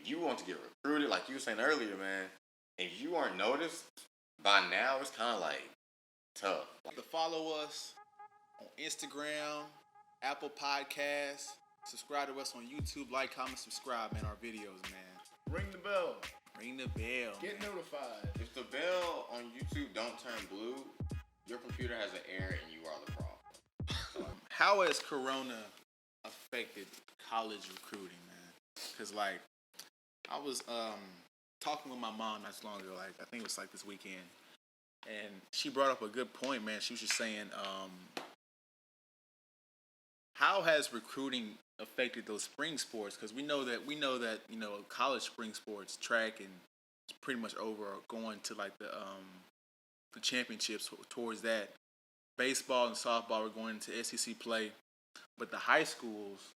if you want to get recruited, like you were saying earlier, man, if you aren't noticed by now, it's kind of like tough. To follow us on Instagram, Apple Podcasts, subscribe to us on YouTube, like, comment, subscribe, man, our videos, man. Ring the bell. Ring the bell. Get notified. If the bell on YouTube don't turn blue, your computer has an error and you are the problem. How has Corona affected college recruiting, man? Because, like, I was talking with my mom not too long ago, like, I think it was like this weekend, and she brought up a good point, man. She was just saying, how has recruiting affected those spring sports? Because we know that college spring sports, track and it's pretty much over, going to like the championships towards that. Baseball and softball were going into SEC play, but the high schools,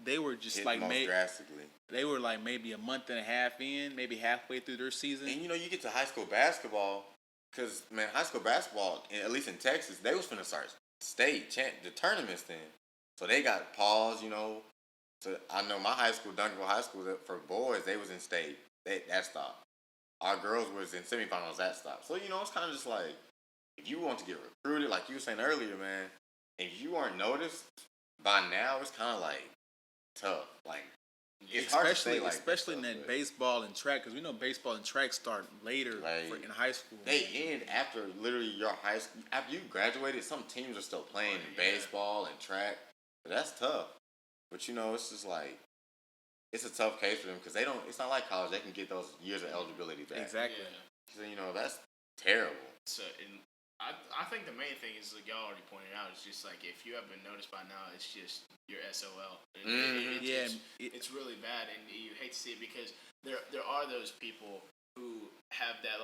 they were just like drastically. They were like maybe a month and a half in, maybe halfway through their season. And you get to high school basketball, because man, high school basketball, at least in Texas, they was finna start the tournaments then. So they got paused, So I know my high school, Duncanville High School, for boys, they was in state. That stopped. Our girls was in semifinals, that stopped. So, it's kind of just like, if you want to get recruited, like you were saying earlier, man, if you aren't noticed by now, it's kind of like tough. Like, it's hard to say, like, especially in that baseball and track, because we know baseball and track start later in high school. They end after literally your high school. After you graduated, some teams are still playing in baseball and track. But that's tough. But it's just like, it's a tough case for them because it's not like college. They can get those years of eligibility back. Exactly. Yeah. So, that's terrible. So, I think the main thing is, like y'all already pointed out, it's just like if you have been noticed by now, it's just your SOL. It's really bad, and you hate to see it because there are those people who have that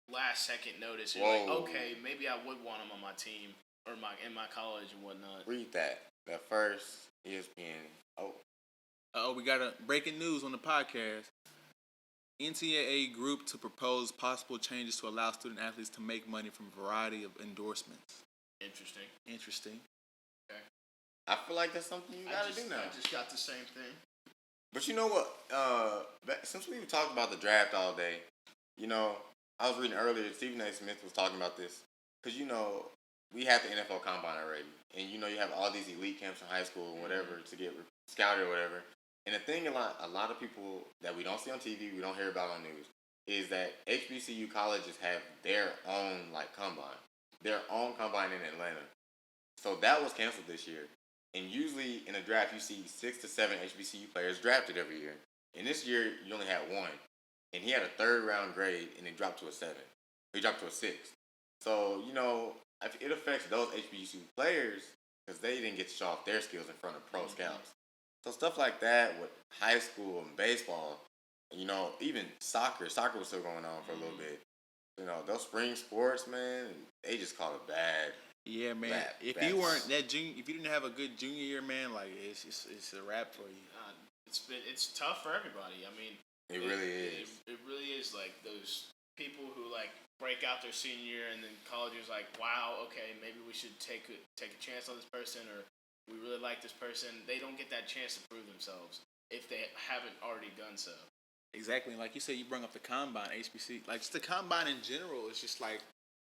last second notice. You're like, okay, maybe I would want them on my team or in my college and whatnot. Read that. The first ESPN. We got a breaking news on the podcast. NCAA group to propose possible changes to allow student athletes to make money from a variety of endorsements. Interesting. Okay. I feel like that's something you gotta do now. I just got the same thing. But you know what? Since we talked about the draft all day, I was reading earlier, Stephen A. Smith was talking about this. Because, we have the NFL Combine already. And, you have all these elite camps in high school and whatever to get scouted or whatever. And the thing a lot of people that we don't see on TV, we don't hear about on news, is that HBCU colleges have their own, combine. Their own combine in Atlanta. So that was canceled this year. And usually in a draft, you see 6 to 7 HBCU players drafted every year. And this year, you only had one. And he had a 3rd round grade, and he dropped to a 7. He dropped to a 6. So, it affects those HBCU players because they didn't get to show off their skills in front of pro scouts. So stuff like that with high school and baseball, even soccer was still going on for a little bit. Those spring sports, man, they just call it bad. Yeah, man. If you weren't if you didn't have a good junior year, man, it's a wrap for you. It's tough for everybody. I mean, it really is. It really is like those people who break out their senior year and then college is like, wow, okay, maybe we should take a chance on this person, or we really like this person. They don't get that chance to prove themselves if they haven't already done so. Exactly. Like you said, you bring up the combine, HBC. Just the combine in general is just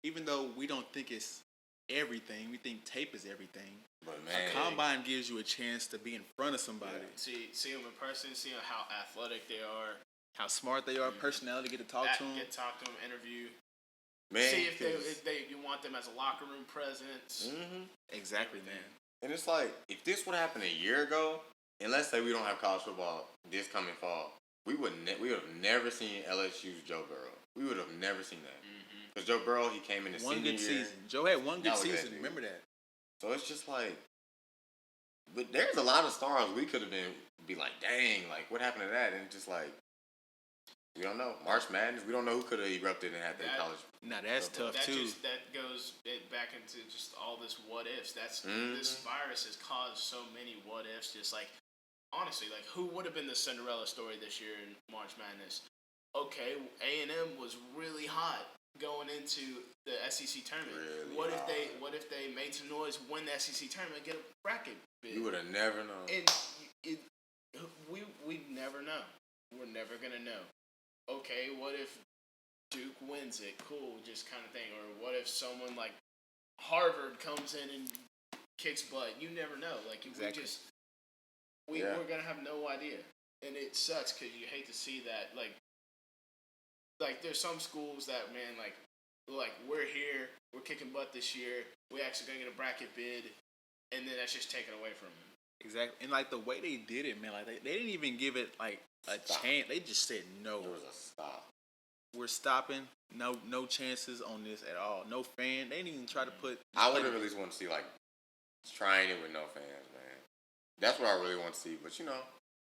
even though we don't think it's everything, we think tape is everything. But man, a combine gives you a chance to be in front of somebody. Yeah. See them in person, see how athletic they are, how smart they are, personality, get to talk to them. Get to talk to them, interview. Man, see if you want them as a locker room presence. Mm-hmm. Exactly, man. And it's like, if this would happen a year ago, and let's say we don't have college football this coming fall, we would have never seen LSU's Joe Burrow. We would have never seen that. Because Joe Burrow, he came in the senior year. One good season. Joe had one good season. Remember that. So it's just like, but there's a lot of stars we could have be like, dang, what happened to that? And it's just like, we don't know. March Madness, we don't know who could have erupted and had that college. Now that's tough too. That goes back into just all this what ifs. This virus has caused so many what ifs. Just honestly, who would have been the Cinderella story this year in March Madness? Okay, A&M was really hot going into the SEC tournament. Really what if they made some noise, win the SEC tournament, get a bracket bid? You would have never known. And we never know. we're never gonna know. Okay, what if Duke wins it? Cool, just kind of thing. Or what if someone like Harvard comes in and kicks butt? You never know. Like Exactly. we're gonna have no idea, and it sucks because you hate to see that. Like there's some schools that, man, like we're here, we're kicking butt this year. We actually gonna get a bracket bid, and then that's just taken away from them. Exactly. And like the way they did it, man, like they didn't even give it like a chance. They just said no. It was a stop. We're stopping. No chances on this at all. No fan. They didn't even try to put. I would have really want to see like trying it with no fans, man. That's what I really want to see. But you know,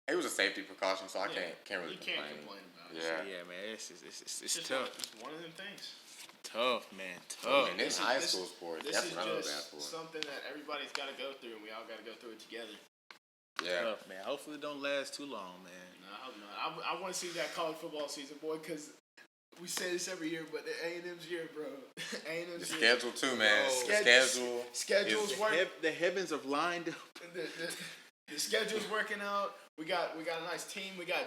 it was a safety precaution, so I can't really complain. Can't complain about it. So, yeah, man, it's tough. It's one of them things. Tough, man. Tough. And this high school sport. That's what I love that for. Something that everybody's got to go through, and we all got to go through it together. Yeah. Tough, man. Hopefully it don't last too long, man. No, I hope not. I want to see that college football season, boy, because we say this every year, but the A&M's year, bro. A&M's The year. schedule too, man. Bro. The Schedule's working. The heavens have lined up. The schedule's working out. We got a nice team. We got